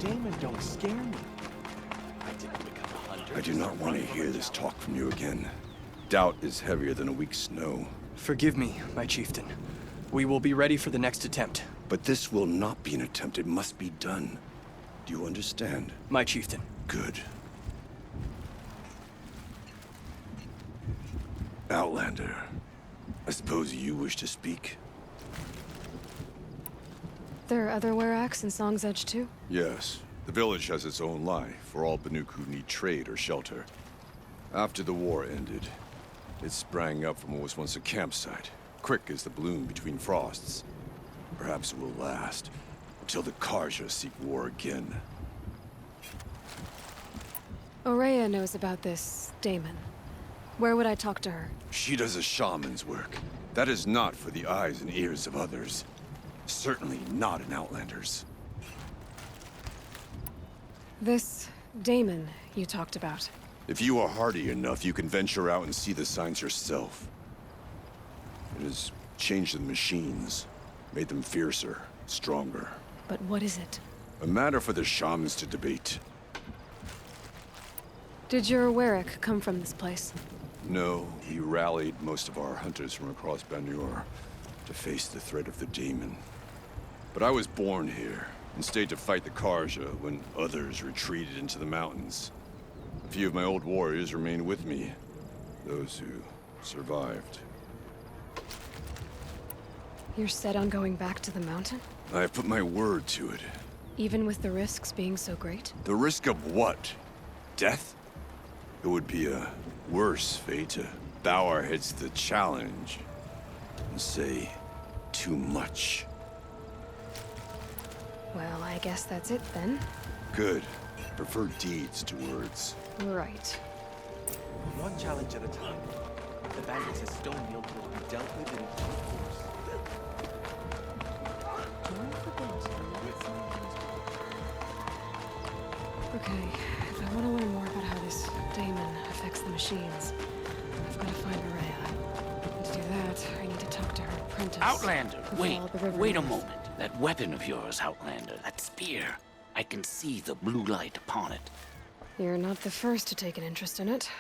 Damon don't scare me. I didn't become a hunter. I do not want to hear this talk from you again. Doubt is heavier than a week's snow. Forgive me, my chieftain. We will be ready for the next attempt. But this will not be an attempt. It must be done. Do you understand? My chieftain. Good. Outlander, I suppose you wish to speak? There are other Weraks in Song's Edge too? Yes. The village has its own life for all Banuk who need trade or shelter. After the war ended, it sprang up from what was once a campsite, quick as the bloom between frosts. Perhaps it will last, until the Karja seek war again. Aurea knows about this Damon. Where would I talk to her? She does a shaman's work. That is not for the eyes and ears of others. Certainly not an Outlander's. This Damon you talked about. If you are hardy enough, you can venture out and see the signs yourself. It has changed the machines, made them fiercer, stronger. But what is it? A matter for the shamans to debate. Did your Werak come from this place? No, he rallied most of our hunters from across Banur to face the threat of the demon. But I was born here and stayed to fight the Karja when others retreated into the mountains. A few of my old warriors remained with me, those who survived. You're set on going back to the mountain? I have put my word to it. Even with the risks being so great? The risk of what? Death? It would be a worse fate to bow our heads to the challenge and say too much. Well, I guess that's it then. Good. Prefer deeds to words. Right. One challenge at a time. The bandits as stone yield will be dealt with in due course. Join the boss with Okay, if I want to learn more about how this Damon affects the machines, I've got to find Aurea. And to do that, I need to talk to her apprentice. Outlander, who wait, followed the river wait a north. moment. That weapon of yours, Outlander, that spear. I can see the blue light upon it. You're not the first to take an interest in it.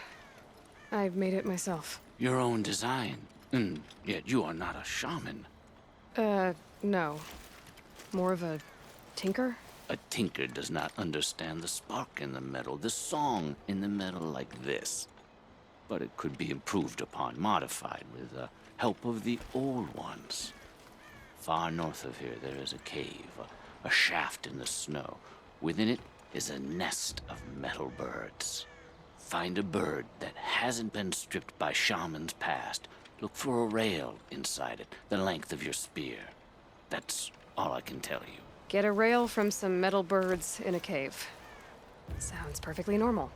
I've made it myself. Your own design. And yet you are not a shaman. No. More of a tinker? A tinker does not understand the spark in the metal, the song in the metal like this. But it could be improved upon, modified with the help of the old ones. Far north of here there is a cave, a shaft in the snow. Within it is a nest of metal birds. Find a bird that hasn't been stripped by shamans past. Look for a rail inside it, the length of your spear. That's all I can tell you. Get a rail from some metal birds in a cave. Sounds perfectly normal.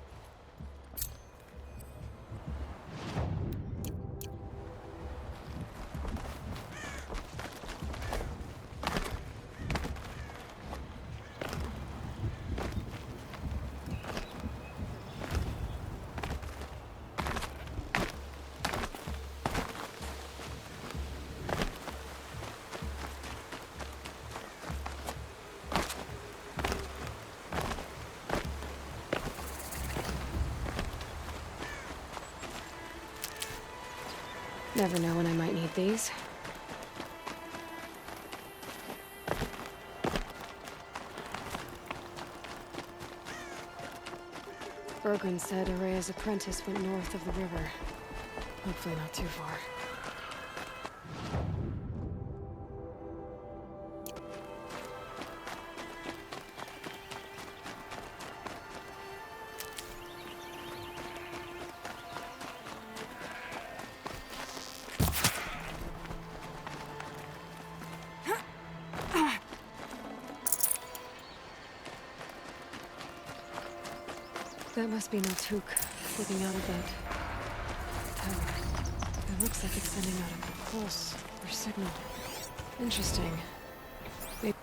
Never know when I might need these. Bergren said Aurea's apprentice went north of the river. Hopefully not too far. That must be Notuk, looking out of that tower. It looks like it's sending out a pulse or signal. Interesting. Maybe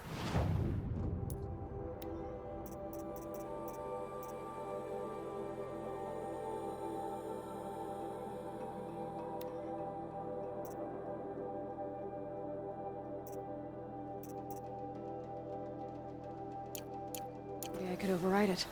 I could override it.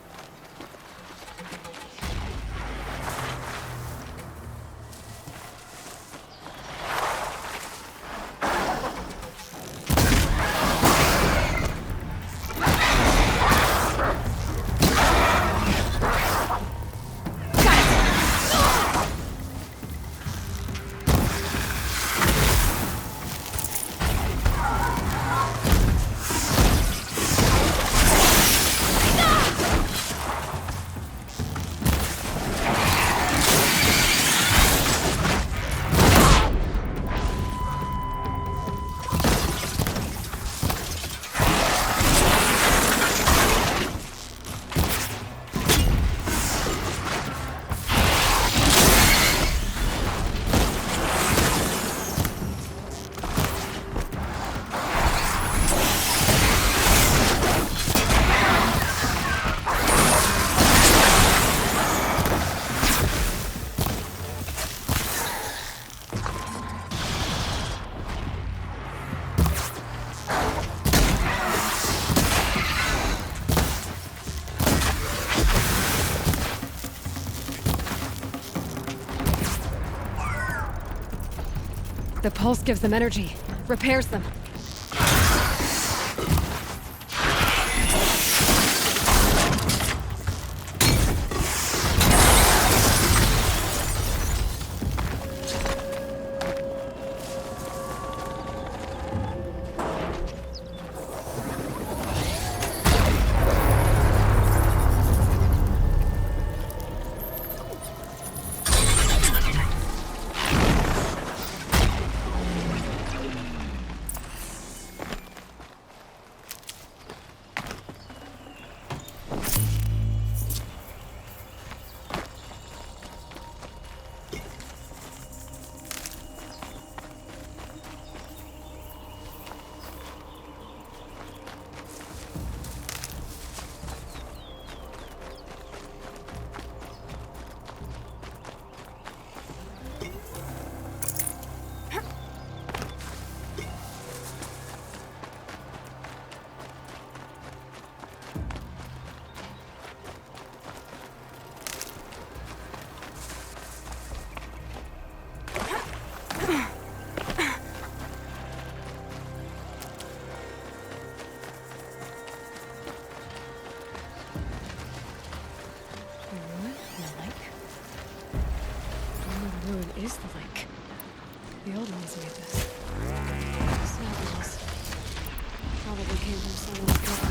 The pulse gives them energy, repairs them. Is the lake. The old ones made this. Snappies. Probably came from someone's cover.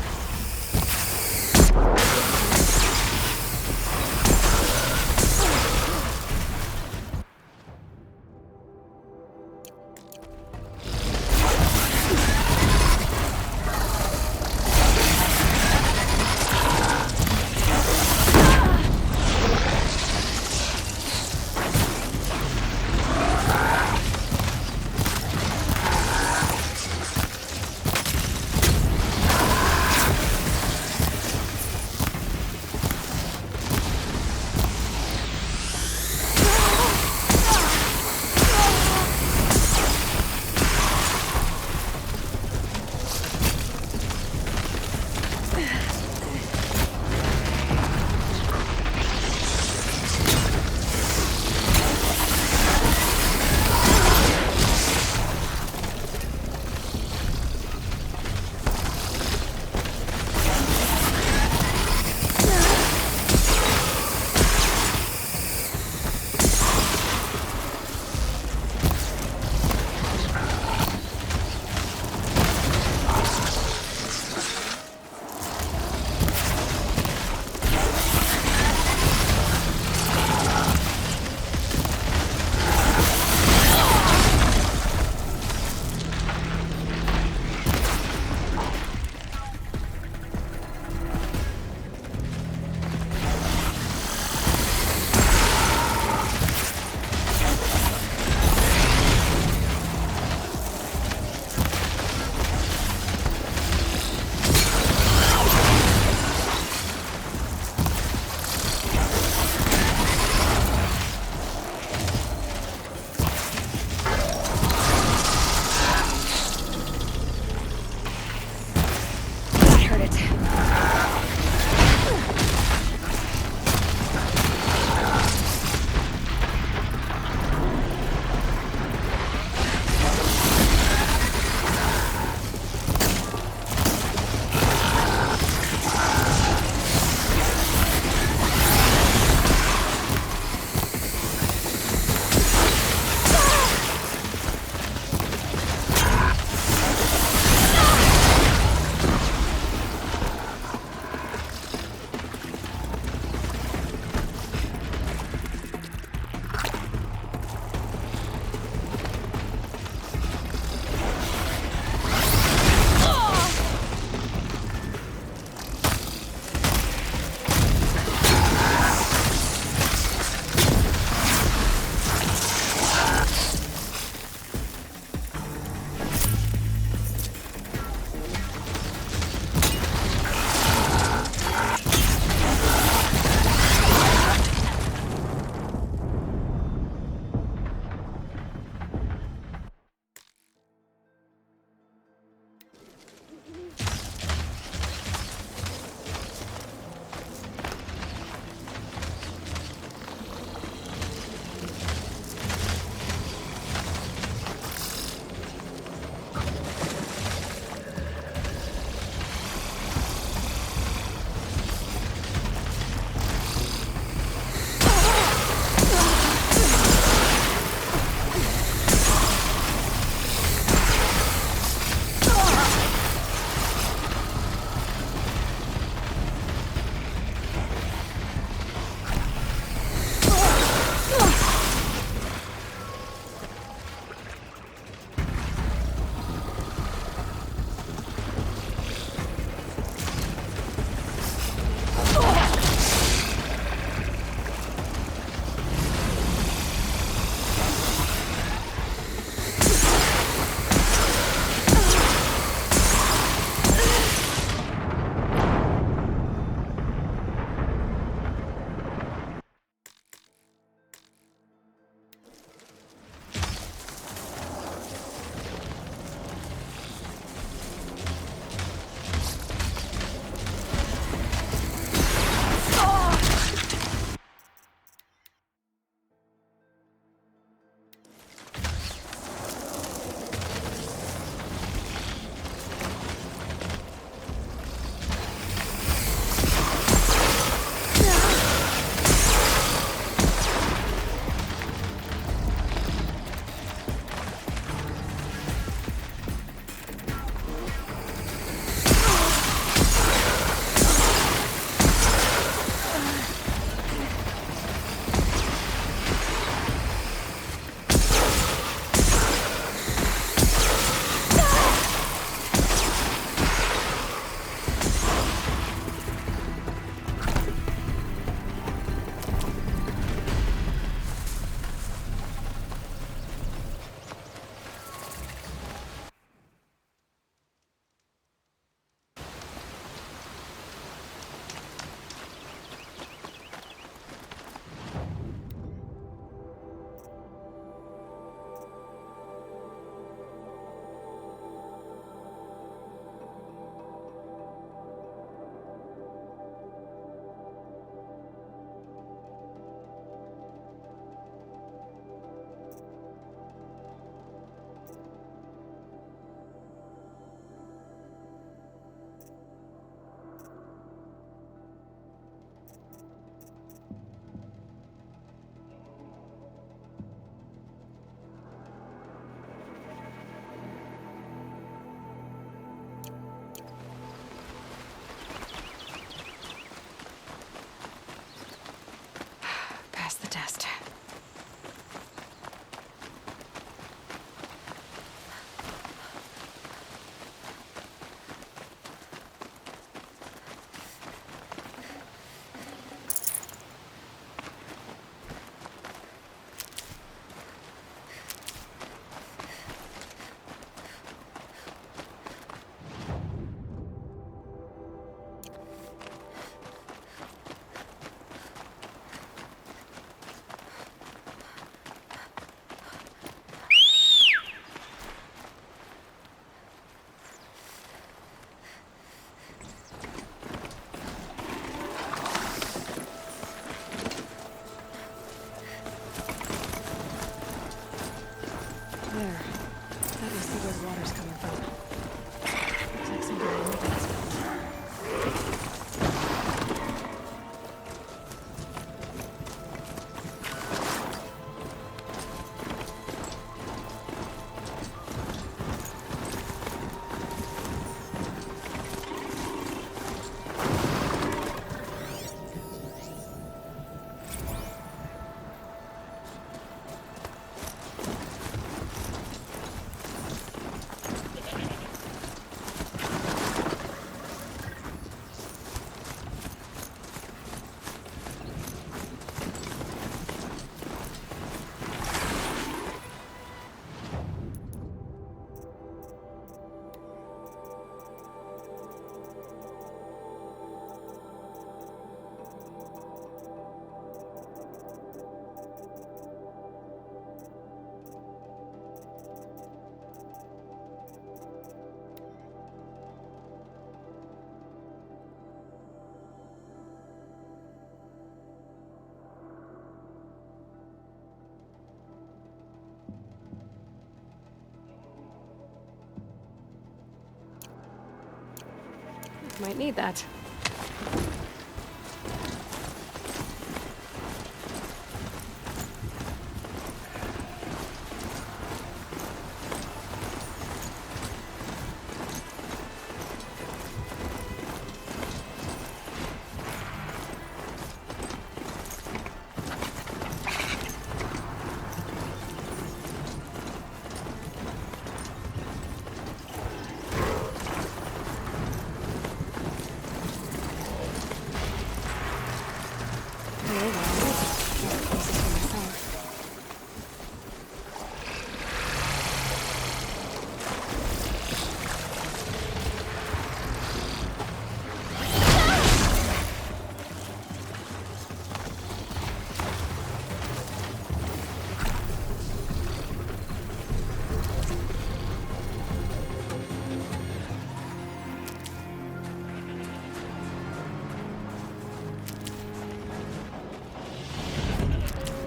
Might need that.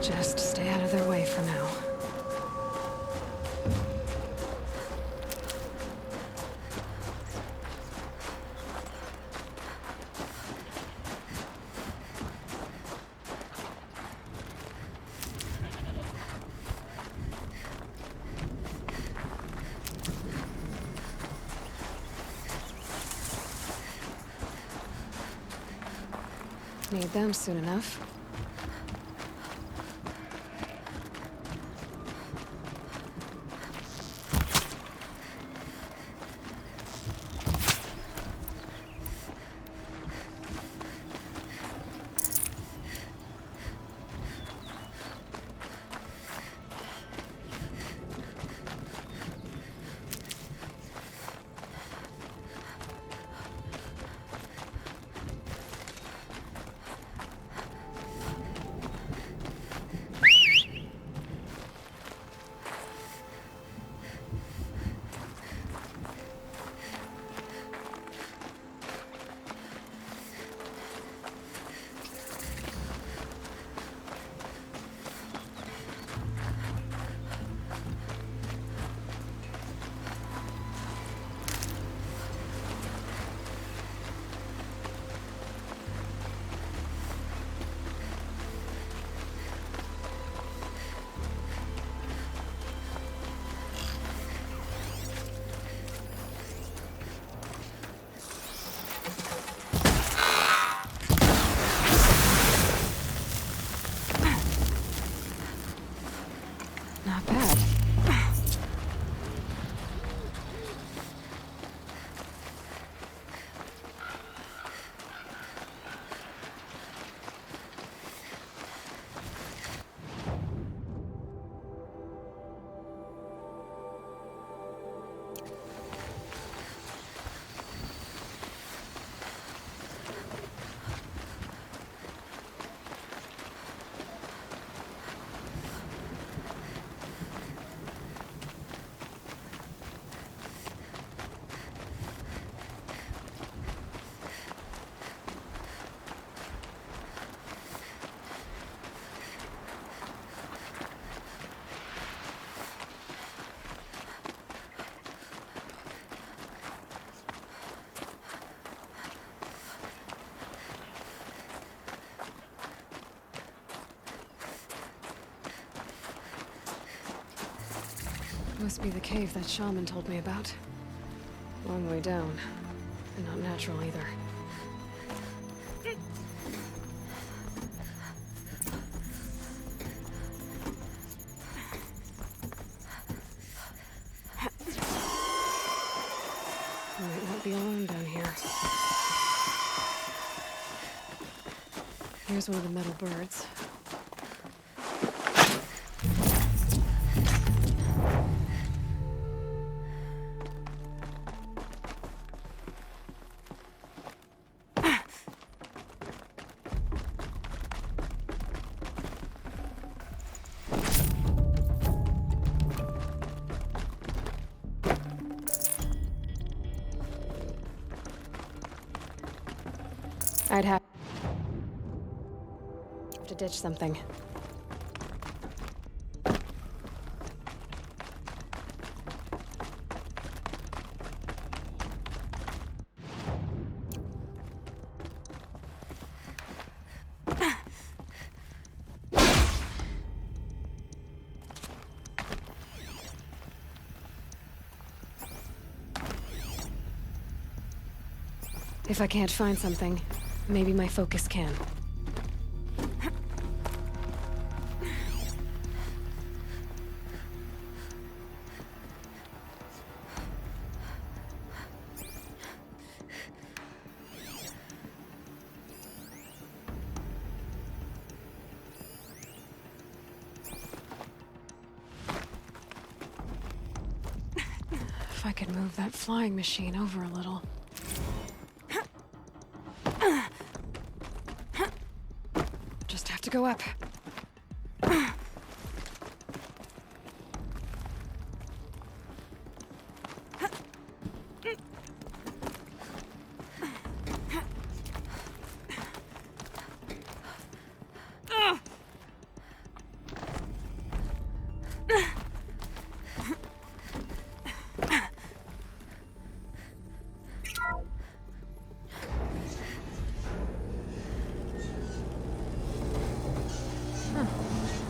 Just stay out of their way for now. Need them soon enough. Not bad. Must be the cave that shaman told me about. Long way down. And not natural either. Might not be alone down here. Here's one of the metal birds. I'd have to ditch something. If I can't find something, maybe my focus can. If I could move that flying machine over a little. Just have to go up.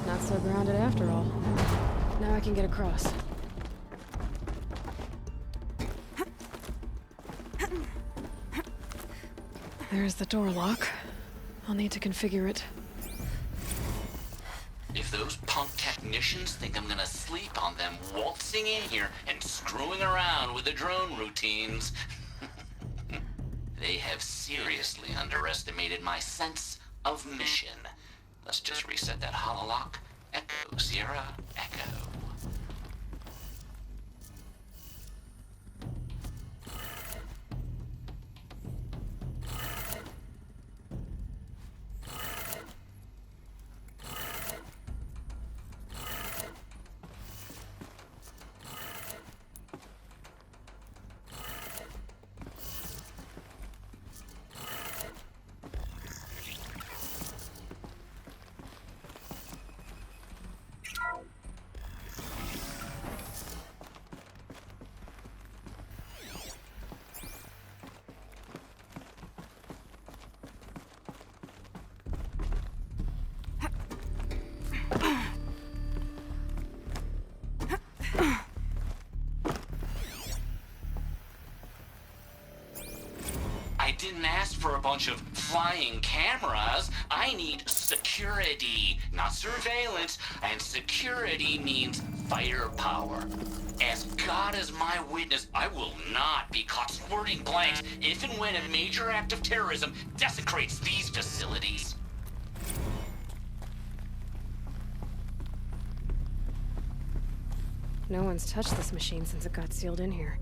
Not so grounded after all. Now I can get across. There's the door lock. I'll need to configure it. If those punk technicians think I'm gonna sleep on them waltzing in here and screwing around with the drone routines, they have seriously underestimated my sense of mission. Let's just reset that hololock. Echo, Sierra, Echo. I didn't ask for a bunch of flying cameras. I need security, not surveillance. And security means firepower. As God is my witness, I will not be caught squirting blanks if and when a major act of terrorism desecrates these facilities. No one's touched this machine since it got sealed in here.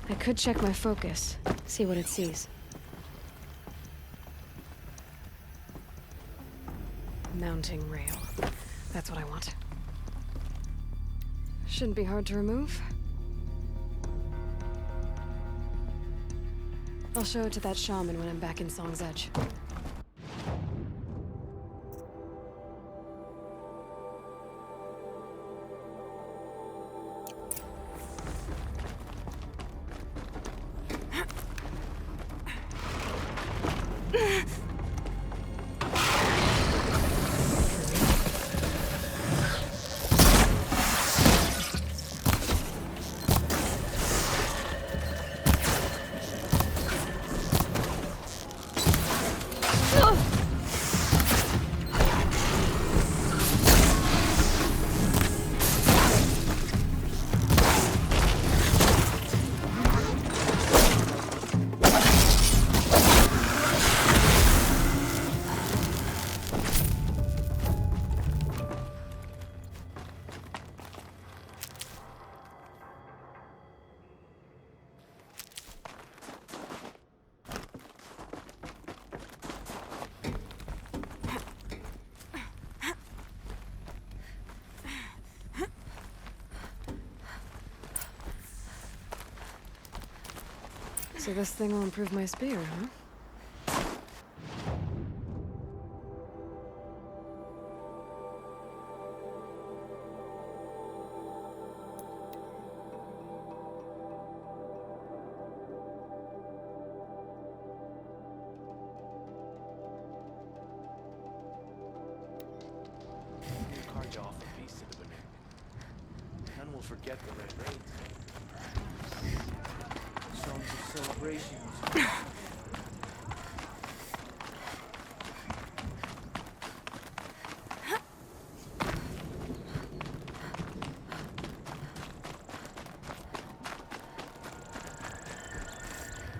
I could check my focus, see what it sees. Mounting rail. That's what I want. Shouldn't be hard to remove. I'll show it to that shaman when I'm back in Song's Edge. So this thing will improve my spear, huh? Your Karja offer peace to the Banu. None will forget the red raids. Songs of celebrations.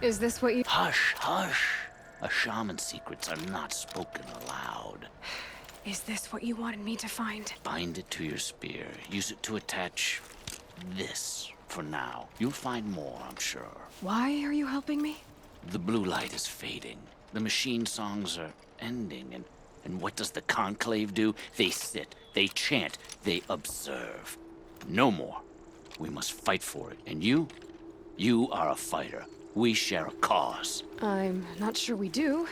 Is this what you... Hush, hush. A shaman's secrets are not spoken aloud. Is this what you wanted me to find? Bind it to your spear. Use it to attach this for now. You'll find more, I'm sure. Why are you helping me? The blue light is fading. The machine songs are ending, and what does the conclave do? They sit, they chant, they observe. No more. We must fight for it. And you are a fighter. We share a cause. I'm not sure we do.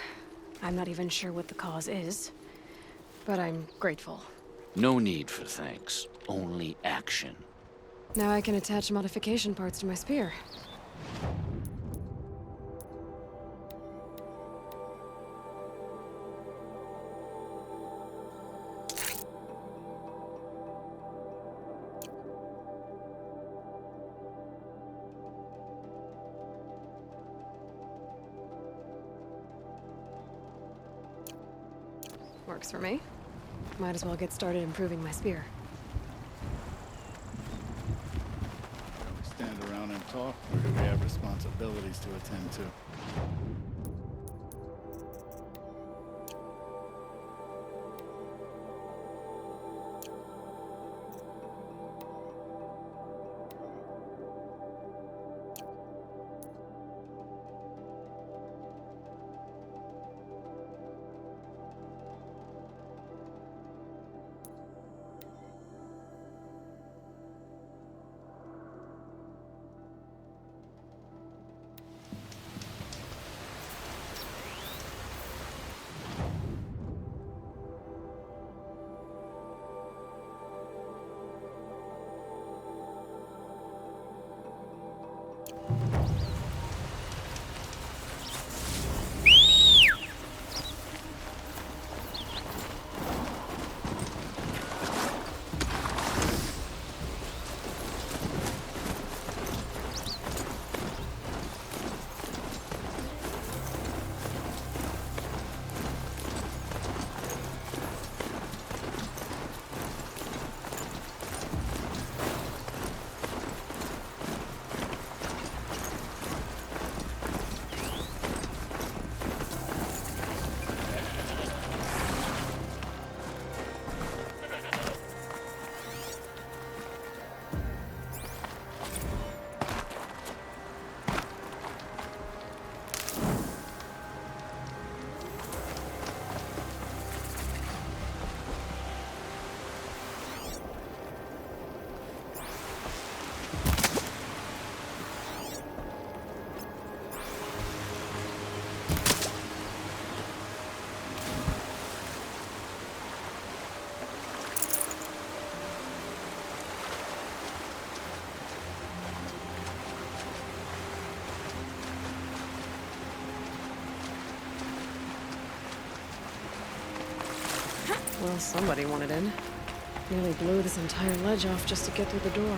I'm not even sure what the cause is. But I'm grateful. No need for thanks. Only action. Now I can attach modification parts to my spear. Works for me. Might as well get started improving my spear. Stand around and talk, or do we have responsibilities to attend to? Well, somebody wanted in. Nearly blew this entire ledge off just to get through the door.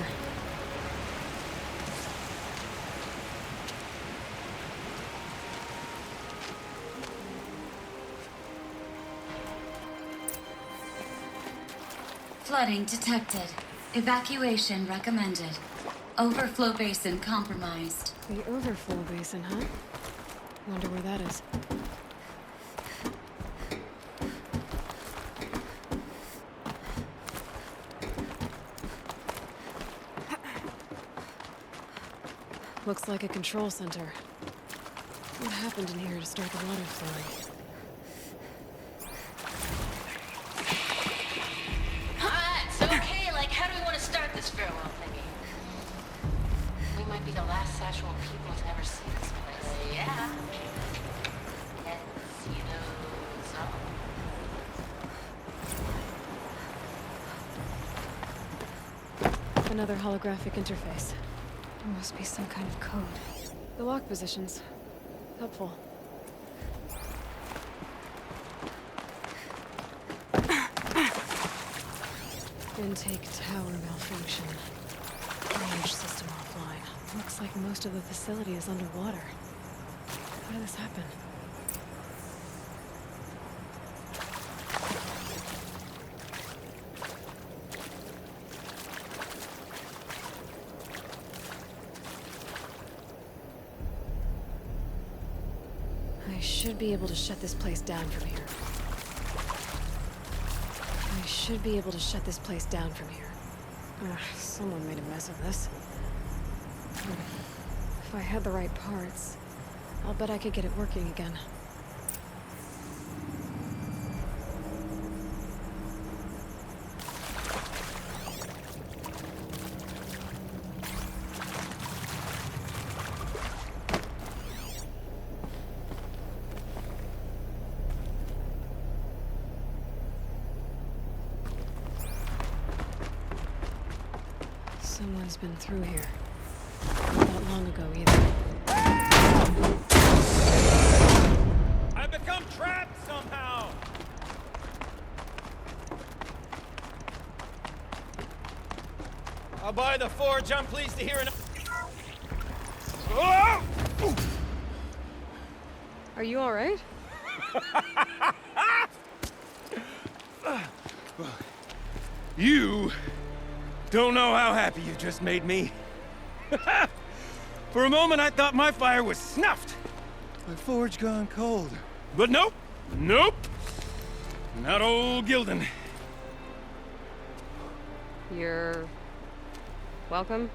Flooding detected. Evacuation recommended. Overflow basin compromised. The overflow basin, huh? Wonder where that is. Looks like a control center. What happened in here to start the water flowing? It's okay. Like, how do we want to start this farewell thingy? We might be the last Sassual people to ever see this place. Yeah. Yes, you know so. Another holographic interface. There must be some kind of code. The lock positions. Helpful. Intake tower malfunction. Drainage system offline. Looks like most of the facility is underwater. How did this happen? I should be able to shut this place down from here. I should be able to shut this place down from here. Ugh, someone made a mess of this. If I had the right parts, I'll bet I could get it working again. Someone's been through here. Not that long ago, either. I've become trapped somehow! I'll buy the forge. I'm pleased to hear an... Oh! Are you alright? You don't know how happy you just made me. For a moment, I thought my fire was snuffed. My forge gone cold. But nope. Nope. Not old Gildan. You're... welcome?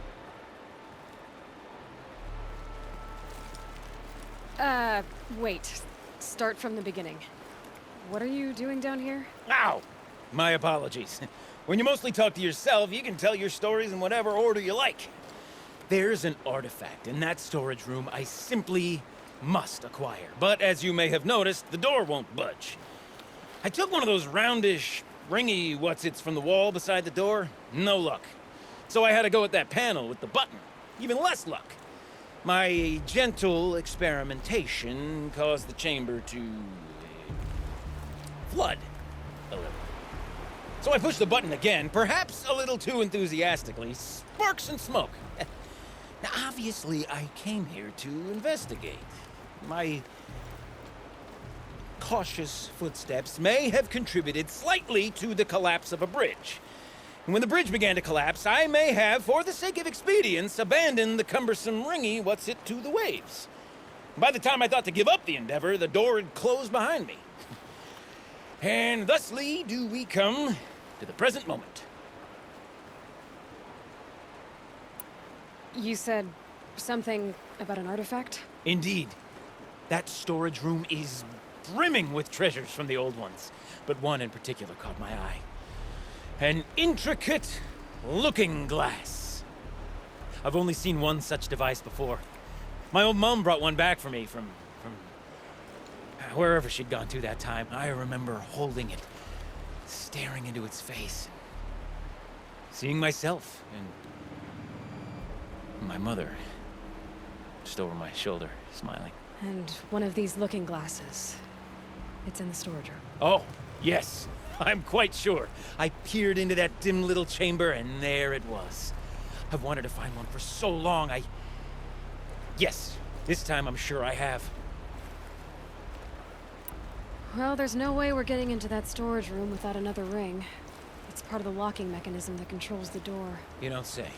Wait. Start from the beginning. What are you doing down here? Ow! My apologies. When you mostly talk to yourself, you can tell your stories in whatever order you like. There's an artifact in that storage room I simply must acquire. But as you may have noticed, the door won't budge. I took one of those roundish, ringy what's-its from the wall beside the door. No luck. So I had to go with that panel with the button. Even less luck. My gentle experimentation caused the chamber to... flood a little. So I pushed the button again, perhaps a little too enthusiastically. Sparks and smoke. Now, obviously, I came here to investigate. My cautious footsteps may have contributed slightly to the collapse of a bridge. And when the bridge began to collapse, I may have, for the sake of expedience, abandoned the cumbersome ringy what's-it to the waves. By the time I thought to give up the endeavor, the door had closed behind me. And thusly do we come to the present moment. You said something about an artifact? Indeed. That storage room is brimming with treasures from the old ones, but one in particular caught my eye. An intricate looking glass. I've only seen one such device before. My old mom brought one back for me from wherever she'd gone to that time. I remember holding it, staring into its face, seeing myself and my mother just over my shoulder, smiling. And one of these looking glasses. It's in the storage room. Oh, yes. I'm quite sure. I peered into that dim little chamber, and there it was. I've wanted to find one for so long, Yes, this time I'm sure I have. Well, there's no way we're getting into that storage room without another ring. It's part of the locking mechanism that controls the door. You don't say.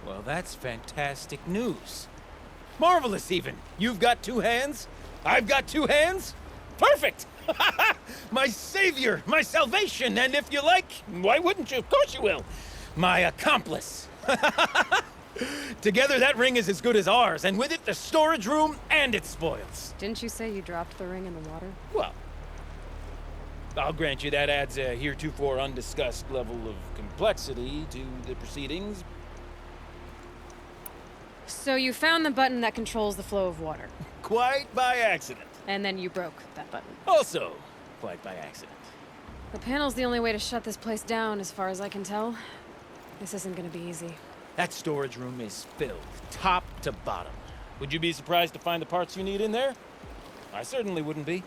Well, that's fantastic news. Marvelous, even. You've got two hands. I've got two hands. Perfect! My savior, my salvation, and if you like, why wouldn't you? Of course you will. My accomplice. Together, that ring is as good as ours, and with it, the storage room and its spoils. Didn't you say you dropped the ring in the water? Well, I'll grant you that adds a heretofore undiscussed level of complexity to the proceedings. So you found the button that controls the flow of water, Quite by accident. and then you broke that button. Also, quite by accident. The panel's the only way to shut this place down, as far as I can tell. This isn't gonna be easy. That storage room is filled, top to bottom. Would you be surprised to find the parts you need in there? I certainly wouldn't be.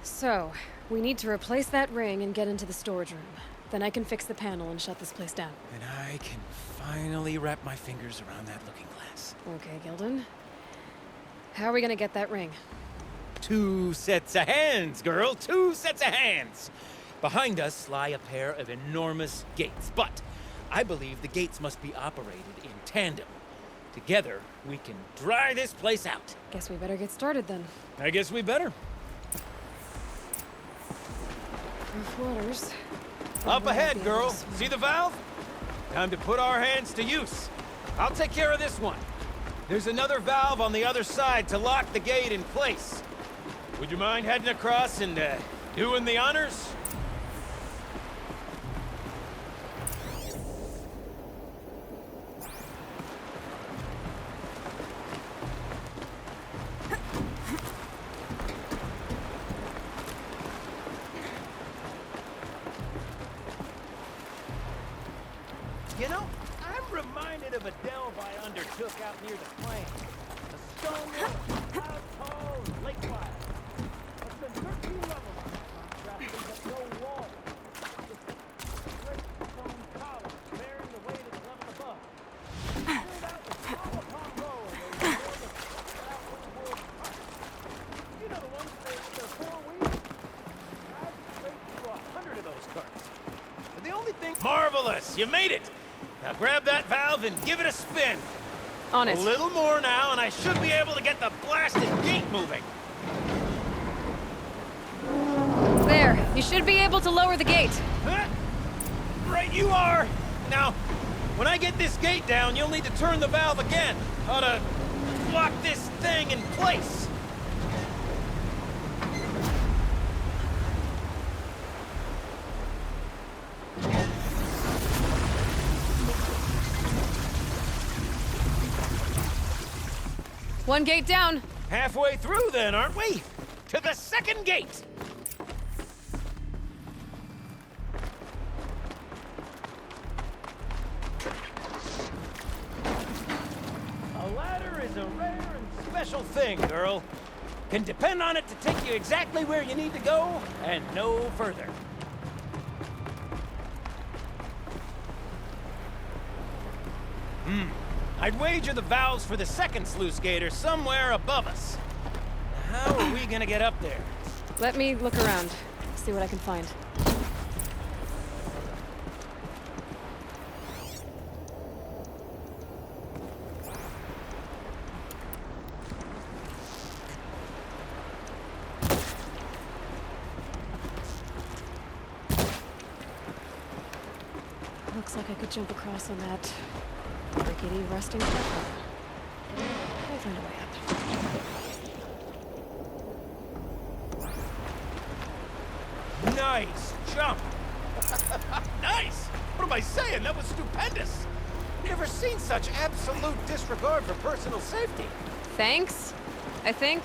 So, we need to replace that ring and get into the storage room. Then I can fix the panel and shut this place down. And I can finally wrap my fingers around that looking glass. Okay, Gilden. How are we gonna get that ring? 2 sets of hands, girl. 2 sets of hands. Behind us lie a pair of enormous gates, but I believe the gates must be operated in tandem. Together, we can dry this place out. Guess we better get started then. I guess we better. Rough waters. Up ahead, girl. See the valve? Time to put our hands to use. I'll take care of this one. There's another valve on the other side to lock the gate in place. Would you mind heading across and doing the honors? You know, I'm reminded of a delve I undertook out near the plain. A stone wall, out tall and lake-wide. It's been 13 levels on that contract, but no wall. Just a straight stone column bearing the weight at level above. Cleared out with row upon row of those enormous outward parts. You know the ones with their 4 wheels? I've straight through 100 of those carts. But the only thing... Marvelous! You made it! Now grab that valve and give it a spin. On it. A little more now, and I should be able to get the blasted gate moving. There. You should be able to lower the gate. Huh? Right you are. Now, when I get this gate down, you'll need to turn the valve again. Ought to lock this thing in place. One gate down. Halfway through then, aren't we? To the second gate. A ladder is a rare and special thing, girl. Can depend on it to take you exactly where you need to go, and no further. I'd wager the valves for the second sluice gate are somewhere above us. How are we gonna get up there? Let me look around. See what I can find. Looks like I could jump across on that rickety rusting platform. I'll find a way up. Nice jump! Nice! What am I saying? That was stupendous! Never seen such absolute disregard for personal safety. Thanks, I think.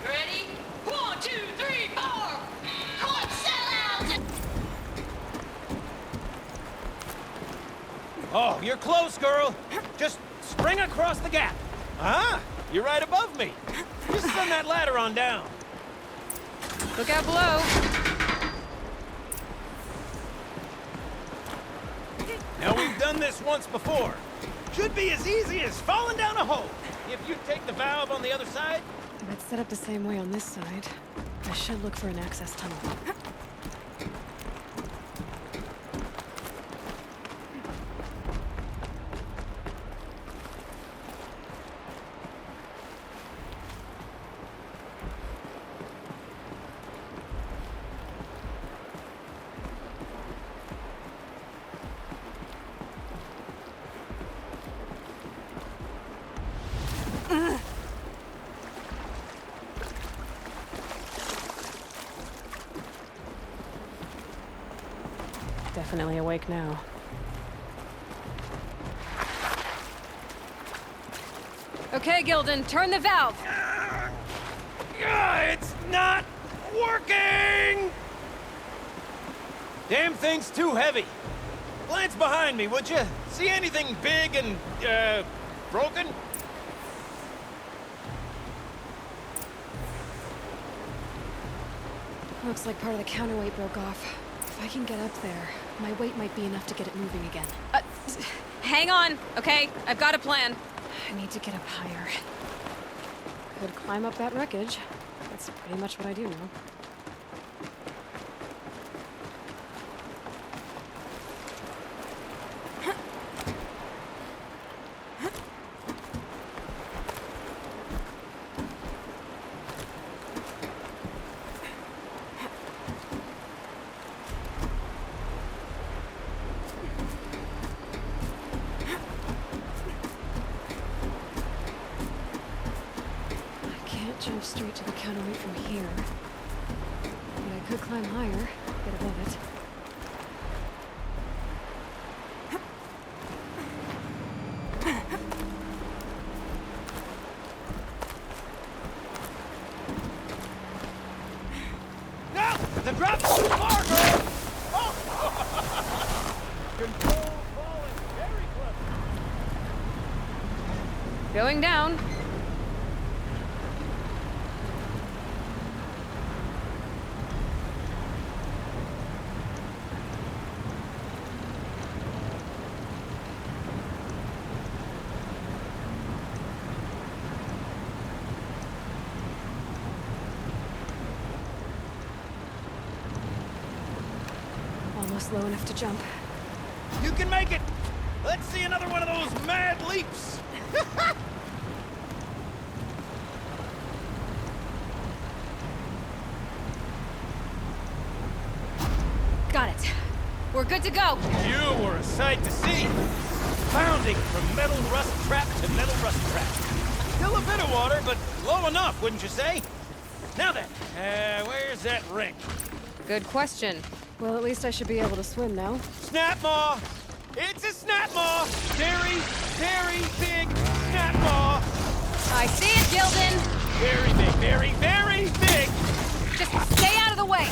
Ready? 1, 2, 3, 4! Come on, sell out! Oh, you're close, girl. Just spring across the gap. Ah, you're right above me. Just send that ladder on down. Look out below. Now, we've done this once before. Should be as easy as falling down a hole. If you take the valve on the other side. If it's set up the same way on this side, I should look for an access tunnel. Definitely awake now. Okay, Gilden, turn the valve. It's not working! Damn thing's too heavy. Glance behind me, would you? See anything big and, broken? Looks like part of the counterweight broke off. If I can get up there, my weight might be enough to get it moving again. Hang on, okay? I've got a plan. I need to get up higher. Could climb up that wreckage. That's pretty much what I do now. Jump straight to the counterweight from here. But I could climb higher, get above it. No! The drop's too far, girl! Oh! Control falling very close. Going down. Almost low enough to jump. You can make it! Let's see another one of those mad leaps! Got it. We're good to go. You were a sight to see. Bounding from metal rust trap to metal rust trap. Still a bit of water, but low enough, wouldn't you say? Now then, where's that ring? Good question. Well, at least I should be able to swim now. Snap maw! It's a snap maw! Very, very big snap maw! I see it, Gilden. Very big, very, very big! Just stay out of the way.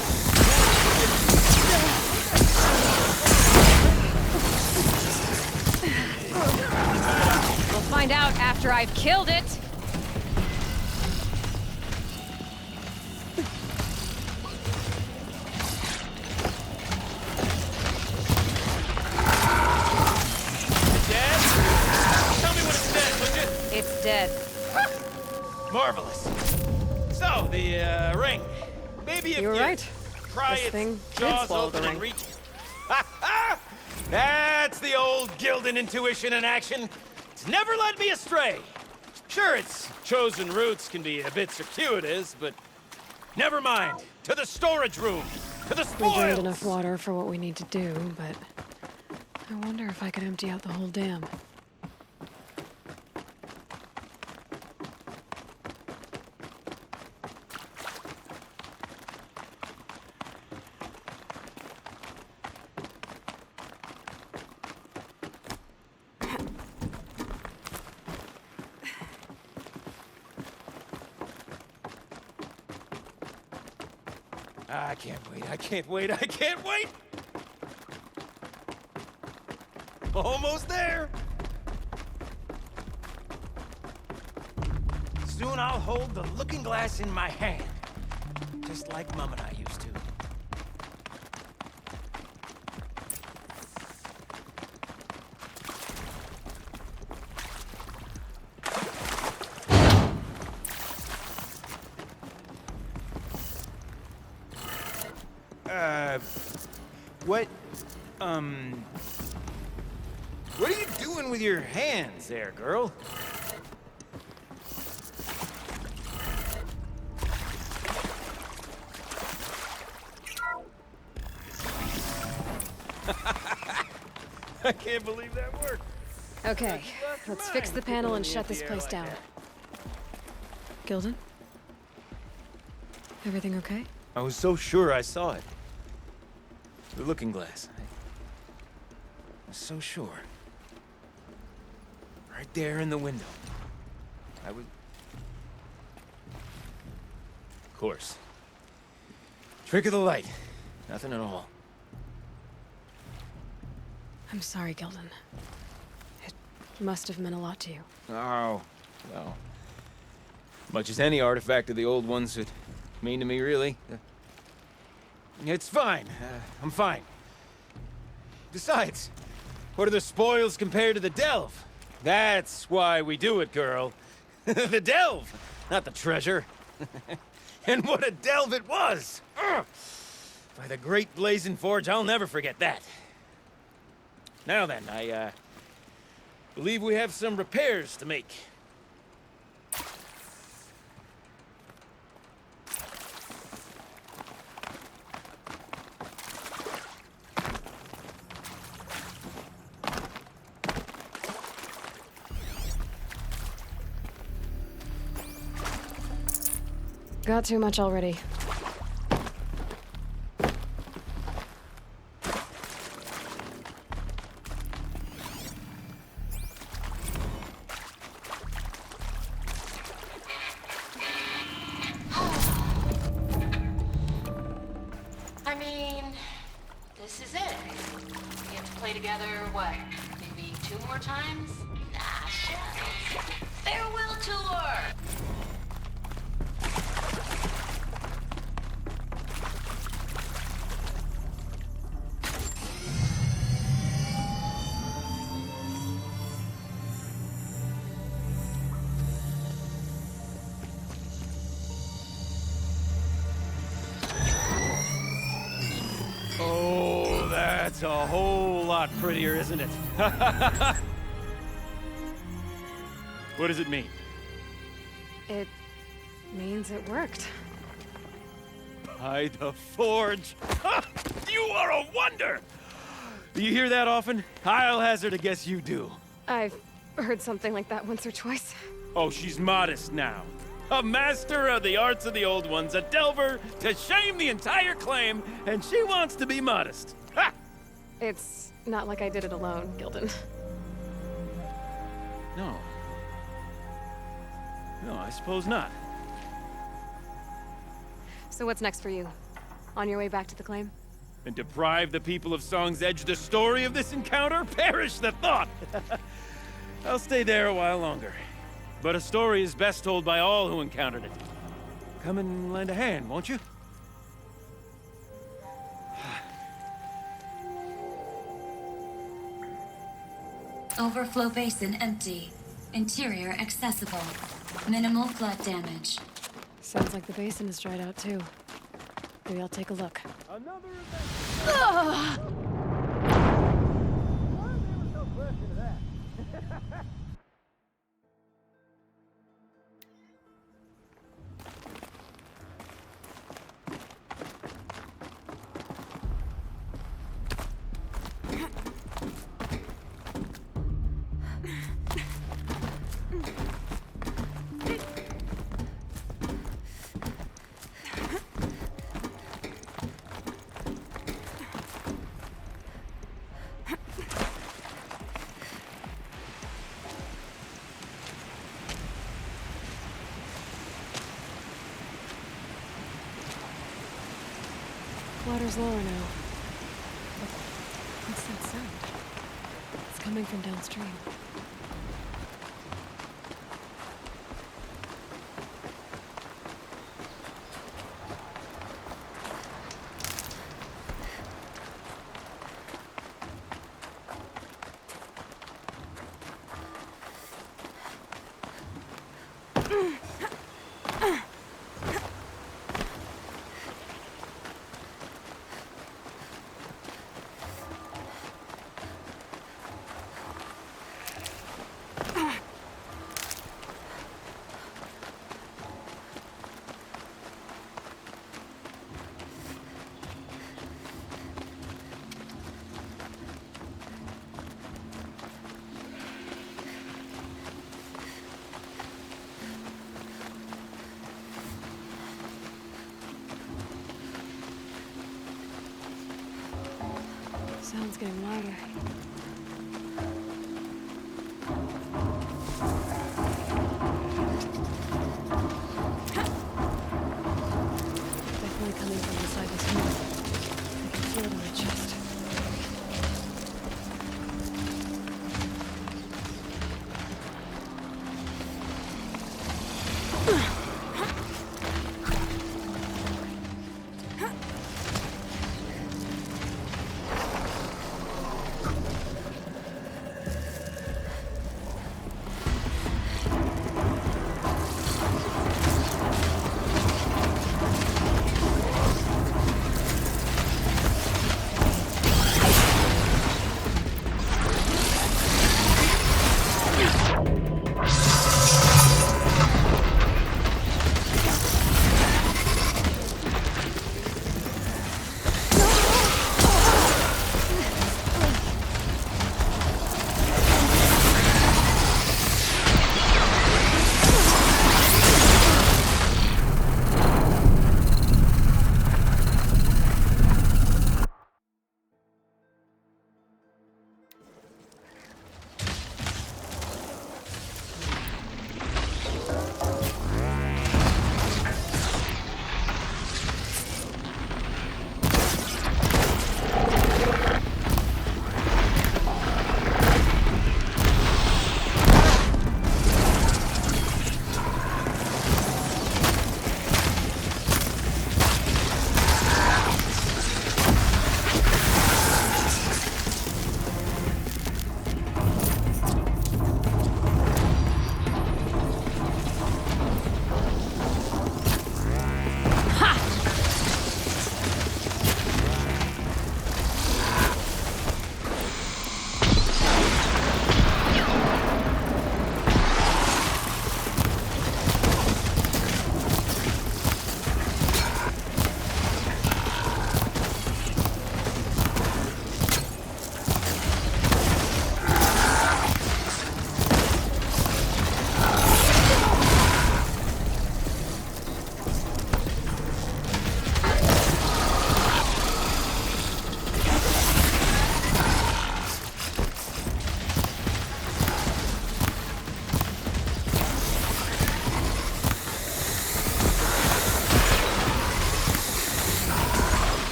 We'll find out after I've killed it. Dead? Tell me when it's dead, would you? It's dead. Marvelous. So, the, ring. Maybe if You were right. pry This its thing did jaws swallow the open and ring. reach... Ha ha! That's the old Gildan intuition in action. It's never led me astray. Sure, its chosen routes can be a bit circuitous, but never mind. To the storage room. To the We spoils. drained enough water for what we need to do, but I wonder if I could empty out the whole dam. I can't wait, I can't wait, I can't wait! Almost there! Soon I'll hold the looking glass in my hand. Just like Mom and I used to. What are you doing with your hands there, girl? I can't believe that worked. Okay, let's fix the panel and shut this place down. Gilden? Everything okay? I was so sure I saw it. The looking glass. I was so sure. Right there in the window. I was... Of course. Trick of the light. Nothing at all. I'm sorry, Gildan. It must have meant a lot to you. Oh, well. Much as any artifact of the old ones would mean to me, really. It's fine. I'm fine. Besides, what are the spoils compared to the delve? That's why we do it, girl. The delve, not the treasure. And what a delve it was! Ugh. By the great blazing forge, I'll never forget that. Now then, I believe we have some repairs to make. Got too much already. I mean, this is it. We have to play together, what, maybe 2 more times? Nah, shucks. Farewell tour! Oh, that's a whole lot prettier, isn't it? What does it mean? It means it worked. By the forge! You are a wonder! Do you hear that often? I'll hazard a guess you do. I've heard something like that once or twice. Oh, she's modest now. A master of the arts of the old ones, a delver to shame the entire claim, and she wants to be modest. Ha! It's not like I did it alone, Gildan. No. No, I suppose not. So what's next for you? On your way back to the claim? And deprive the people of Song's Edge the story of this encounter? Perish the thought! I'll stay there a while longer. But a story is best told by all who encountered it. Come and lend a hand, won't you? Overflow basin empty. Interior accessible. Minimal flood damage. Sounds like the basin is dried out too. Maybe I'll take a look. Another event! Water's lower now. But what's that sound? It's coming from downstream. Sound's getting louder.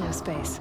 No space.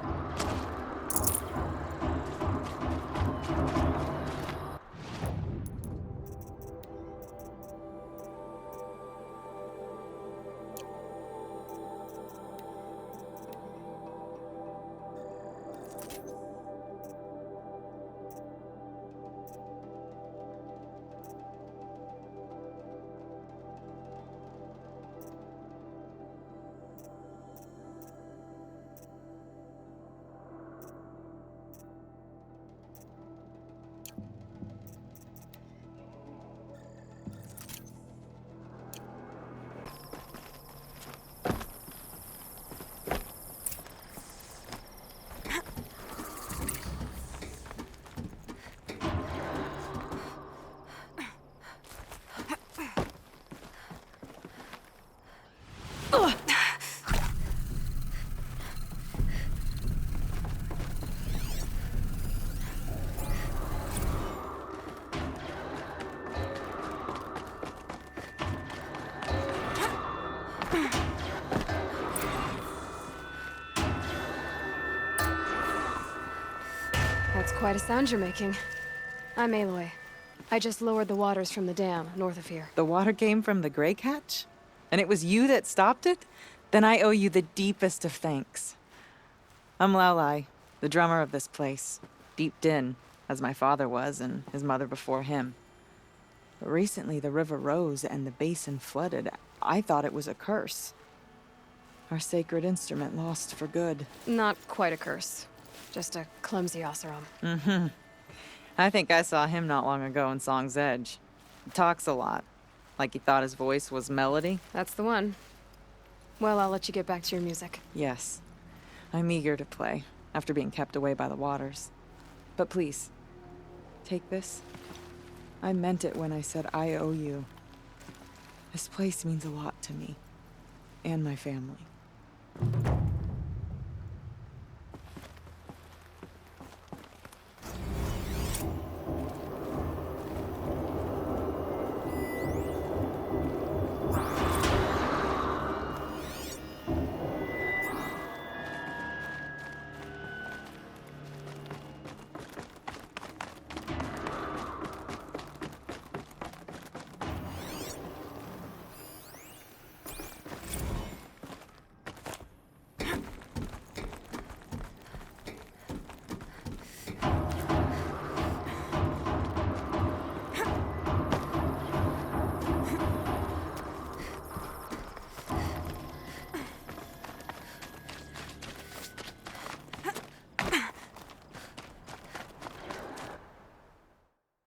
That's quite a sound you're making. I'm Aloy. I just lowered the waters from the dam north of here. The water came from the Grey Catch? And it was you that stopped it? Then I owe you the deepest of thanks. I'm Laulai, the drummer of this place. Deep Din, as my father was and his mother before him. But recently the river rose and the basin flooded. I thought it was a curse. Our sacred instrument lost for good. Not quite a curse. Just a clumsy Oseram. Mm-hmm. I think I saw him not long ago in Song's Edge. He talks a lot. Like he thought his voice was melody. That's the one. Well, I'll let you get back to your music. Yes. I'm eager to play, after being kept away by the waters. But please, take this. I meant it when I said I owe you. This place means a lot to me. And my family.